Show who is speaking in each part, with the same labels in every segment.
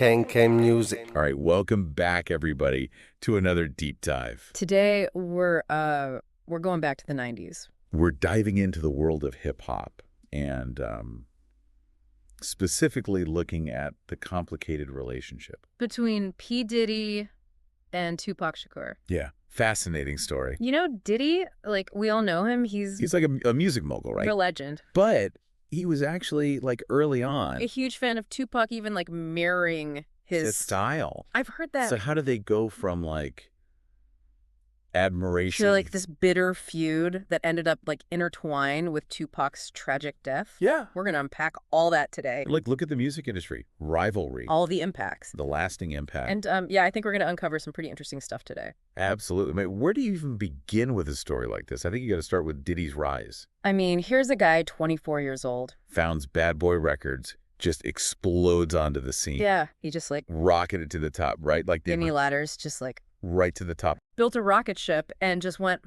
Speaker 1: Can music.
Speaker 2: All right, welcome back, everybody, to another deep dive.
Speaker 3: Today we're going back to the 90s.
Speaker 2: We're diving into the world of hip hop and specifically looking at the complicated relationship
Speaker 3: Between P. Diddy and Tupac Shakur.
Speaker 2: Yeah, fascinating story.
Speaker 3: You know, Diddy, like, we all know him.
Speaker 2: He's like a music mogul, right?
Speaker 3: A legend.
Speaker 2: But he was actually, like, early on.
Speaker 3: A huge fan of Tupac, even, like, mirroring his
Speaker 2: style.
Speaker 3: I've heard that.
Speaker 2: So how do they go from, like, admiration
Speaker 3: to, like, this bitter feud that ended up, like, intertwined with Tupac's tragic death?
Speaker 2: Yeah.
Speaker 3: We're going to unpack all that today.
Speaker 2: Like, look at the music industry. Rivalry.
Speaker 3: All the impacts.
Speaker 2: The lasting impact.
Speaker 3: And, yeah, I think we're going to uncover some pretty interesting stuff today.
Speaker 2: Absolutely. I mean, where do you even begin with a story like this? I think you got to start with Diddy's rise.
Speaker 3: I mean, here's a guy, 24 years old.
Speaker 2: Founds Bad Boy Records, just explodes onto the scene.
Speaker 3: Yeah, he just, like,
Speaker 2: rocketed to the top, right? Like
Speaker 3: Gimme ladders, just, like,
Speaker 2: right to the top.
Speaker 3: built a rocket ship and just went,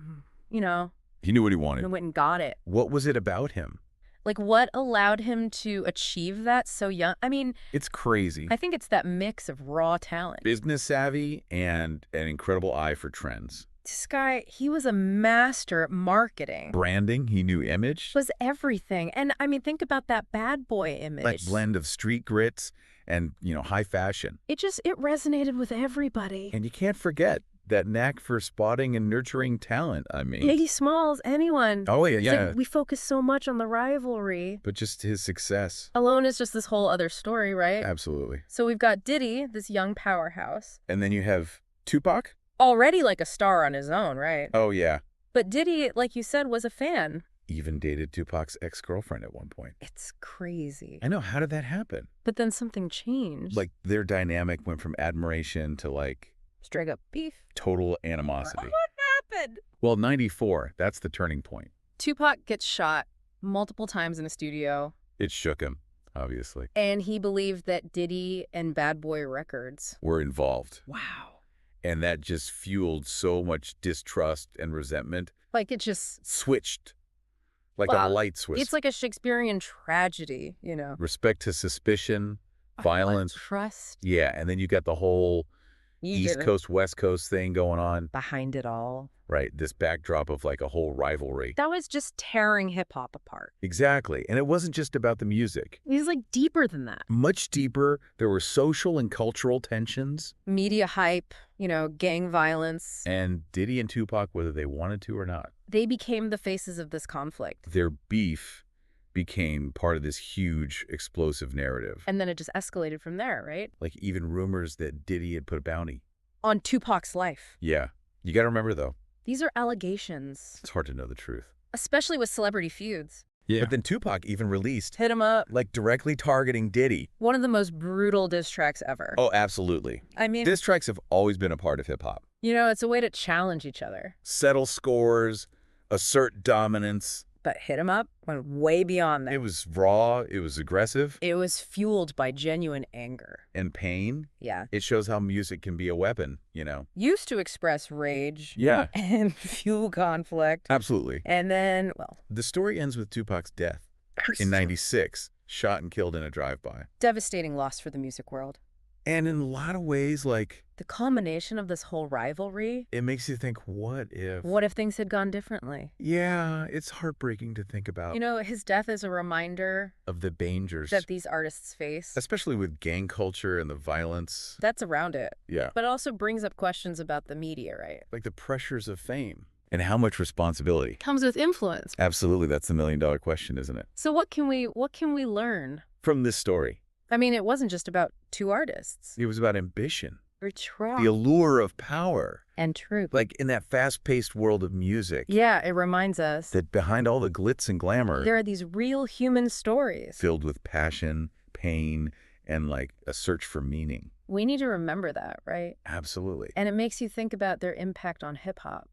Speaker 3: you know,
Speaker 2: He knew what he wanted.
Speaker 3: and went and got it.
Speaker 2: What was it about him?
Speaker 3: Like, what allowed him to achieve that so young? I mean,
Speaker 2: It's crazy.
Speaker 3: I think it's that mix of raw talent.
Speaker 2: Business savvy and an incredible eye for trends.
Speaker 3: This guy, he was a master at marketing.
Speaker 2: Branding, he knew image.
Speaker 3: Was everything. And, I mean, think about that bad boy image.
Speaker 2: Like blend of street grits and, high fashion.
Speaker 3: It resonated with everybody.
Speaker 2: And you can't forget that knack for spotting and nurturing talent, I mean.
Speaker 3: Biggie Smalls, anyone.
Speaker 2: Oh, yeah,
Speaker 3: It's
Speaker 2: yeah.
Speaker 3: like we focus so much on the rivalry.
Speaker 2: But just his success.
Speaker 3: Alone is just this whole other story, right?
Speaker 2: Absolutely.
Speaker 3: So we've got Diddy, this young powerhouse.
Speaker 2: And then you have Tupac?
Speaker 3: Already like a star on his own, right?
Speaker 2: Oh, yeah.
Speaker 3: But Diddy, like you said, was a fan.
Speaker 2: Even dated Tupac's ex-girlfriend at one point.
Speaker 3: It's crazy.
Speaker 2: I know. How did that happen?
Speaker 3: But then something changed.
Speaker 2: Like, their dynamic went from admiration to, like,
Speaker 3: straight up beef.
Speaker 2: total animosity.
Speaker 3: What happened?
Speaker 2: Well, 94, that's the turning point.
Speaker 3: Tupac gets shot multiple times in a studio.
Speaker 2: It shook him, obviously.
Speaker 3: And he believed that Diddy and Bad Boy Records
Speaker 2: Were involved.
Speaker 3: Wow.
Speaker 2: And that just fueled so much distrust and resentment.
Speaker 3: Like it just
Speaker 2: Switched. Like
Speaker 3: Well,
Speaker 2: a light switch.
Speaker 3: It's like a Shakespearean tragedy, you know.
Speaker 2: Respect to suspicion, violence.
Speaker 3: Trust.
Speaker 2: Yeah, and then you got the whole East Coast, West Coast thing going on.
Speaker 3: Behind it all.
Speaker 2: Right, this backdrop of like a whole rivalry.
Speaker 3: That was just tearing hip-hop apart.
Speaker 2: Exactly, and it wasn't just about the music.
Speaker 3: It was like deeper than that.
Speaker 2: Much deeper, there were social and cultural tensions.
Speaker 3: Media hype, gang violence.
Speaker 2: And Diddy and Tupac, whether they wanted to or not,
Speaker 3: They became the faces of this conflict.
Speaker 2: their beef became part of this huge, explosive narrative.
Speaker 3: And then it just escalated from there, right?
Speaker 2: Like even rumors that Diddy had put a bounty.
Speaker 3: On Tupac's life.
Speaker 2: Yeah. You got to remember, though,
Speaker 3: These are allegations,
Speaker 2: it's hard to know the truth.
Speaker 3: especially with celebrity feuds.
Speaker 2: Yeah. But then Tupac even released,
Speaker 3: Hit him up.
Speaker 2: like, directly targeting Diddy.
Speaker 3: One of the most brutal diss tracks ever.
Speaker 2: Oh, absolutely.
Speaker 3: I mean,
Speaker 2: Diss tracks have always been a part of hip-hop.
Speaker 3: it's a way to challenge each other.
Speaker 2: Settle scores, assert dominance.
Speaker 3: But Hit 'em Up went way beyond that.
Speaker 2: It was raw, it was aggressive,
Speaker 3: It was fueled by genuine anger.
Speaker 2: and pain.
Speaker 3: Yeah.
Speaker 2: It shows how music can be a weapon,
Speaker 3: Used to express rage.
Speaker 2: Yeah.
Speaker 3: And fuel conflict.
Speaker 2: Absolutely.
Speaker 3: And then, well,
Speaker 2: The story ends with Tupac's death in 96, shot and killed in a drive-by.
Speaker 3: devastating loss for the music world.
Speaker 2: And in a lot of ways, like,
Speaker 3: The culmination of this whole rivalry,
Speaker 2: it makes you think, what if?
Speaker 3: what if things had gone differently?
Speaker 2: Yeah, it's heartbreaking to think about.
Speaker 3: His death is a reminder
Speaker 2: Of the dangers,
Speaker 3: that these artists face.
Speaker 2: especially with gang culture and the violence.
Speaker 3: That's around it.
Speaker 2: Yeah.
Speaker 3: But it also brings up questions about the media, right?
Speaker 2: Like the pressures of fame. And how much responsibility?
Speaker 3: Comes with influence.
Speaker 2: Absolutely, that's the million-dollar question, isn't it?
Speaker 3: So what can we learn?
Speaker 2: From this story.
Speaker 3: I mean, it wasn't just about two artists.
Speaker 2: It was about ambition,
Speaker 3: Retract.
Speaker 2: the allure of power.
Speaker 3: And truth.
Speaker 2: Like in that fast-paced world of music,
Speaker 3: Yeah, it reminds us
Speaker 2: that behind all the glitz and glamour,
Speaker 3: there are these real human stories.
Speaker 2: filled with passion, pain, and like a search for meaning.
Speaker 3: We need to remember that, right?
Speaker 2: Absolutely.
Speaker 3: And it makes you think about their impact on hip-hop.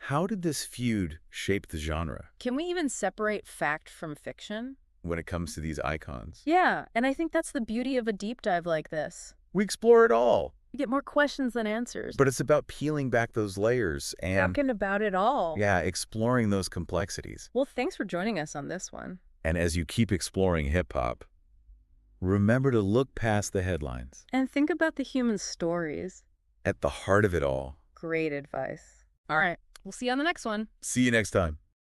Speaker 2: How did this feud shape the genre
Speaker 3: Can we even separate fact from fiction?
Speaker 2: when it comes to these icons?
Speaker 3: Yeah, and I think that's the beauty of a deep dive like this.
Speaker 2: We explore it all,
Speaker 3: You get more questions than answers.
Speaker 2: but it's about peeling back those layers and,
Speaker 3: talking about it all.
Speaker 2: yeah, exploring those complexities.
Speaker 3: Well, thanks for joining us on this one.
Speaker 2: And as you keep exploring hip-hop, Remember to look past the headlines.
Speaker 3: And think about the human stories.
Speaker 2: At the heart of it all.
Speaker 3: Great advice. All right. We'll see you on the next one.
Speaker 2: See you next time.